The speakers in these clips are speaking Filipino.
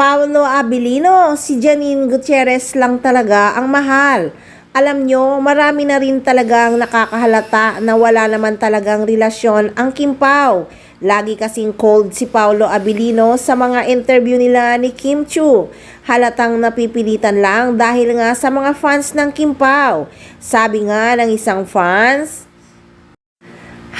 Paolo Abilino, si Janine Gutierrez lang talaga ang mahal. Alam nyo, marami na rin talagang nakakahalata na wala naman talagang relasyon ang Kim Pao. Lagi kasing cold si Paolo Abilino sa mga interview nila ni Kim Chiu. Halatang napipilitan lang dahil nga sa mga fans ng Kim Pao. Sabi nga ng isang fans,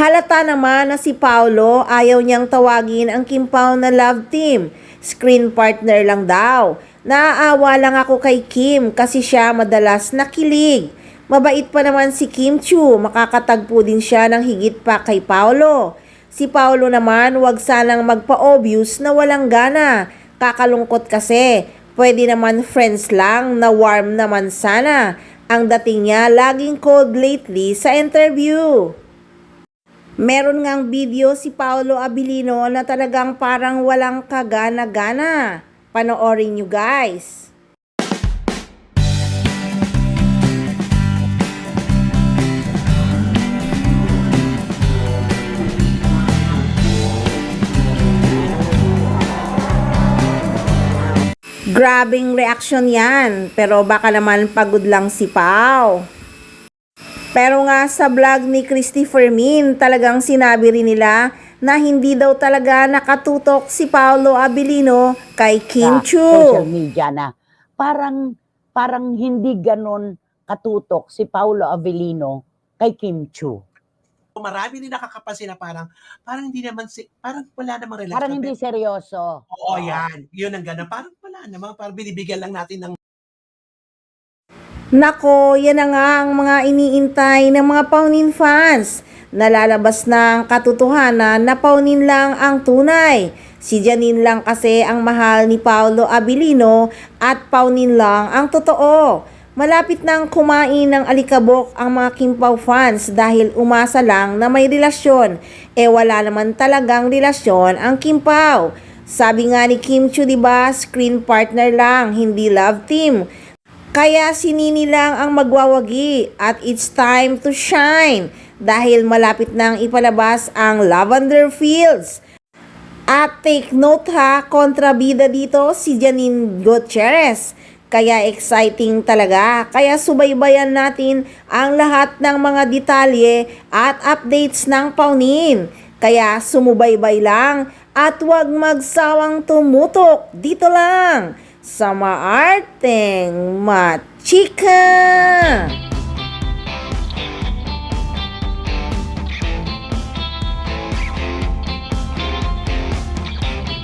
halata naman na si Paolo ayaw niyang tawagin ang Kim Pao na love team. Screen partner lang daw. Naaawa lang ako kay Kim kasi siya madalas nakilig. Mabait pa naman si Kim Chiu, makakatagpo din siya ng higit pa kay Paolo. Si Paolo naman wag sanang magpa-obvious na walang gana. Kakalungkot kasi. Pwede naman friends lang na warm naman sana. Ang dating niya laging cold lately sa interview. Meron ngang video si Paolo Abilino na talagang parang walang kagana-gana. Panoorin nyo guys. Grabing reaksyon yan, pero baka naman pagod lang si Pao. Pero nga sa vlog ni Christy Fermin, talagang sinabi rin nila na hindi daw talaga nakatutok si Paolo Abilino kay Kim Chiu. Social media na parang hindi ganon katutok si Paolo Abilino kay Kim Chiu. Marami din nakakapansin na parang hindi naman parang wala namang relasyon. Parang hindi seryoso. Oo, yan. Yun ang gano'n. Parang wala naman. Parang binibigyan lang natin ng Nako, yan na nga ang mga iniintay ng mga Paonin fans. Nalalabas na ang katotohanan na Paonin lang ang tunay. Si Janine lang kasi ang mahal ni Paolo Abilino at Paonin lang ang totoo. Malapit nang kumain ng alikabok ang mga Kim Pao fans dahil umasa lang na may relasyon. Wala naman talagang relasyon ang Kim Pao. Sabi nga ni Kim Chiu, diba, screen partner lang, hindi love team. Kaya si Nini lang ang magwawagi at it's time to shine dahil malapit nang ipalabas ang Lavender Fields. At take note ha, kontrabida dito si Janine Gutierrez. Kaya exciting talaga. Kaya subaybayan natin ang lahat ng mga detalye at updates ng Paonin. Kaya sumubaybay lang at huwag magsawang tumutok dito lang sa Maarteng Machika!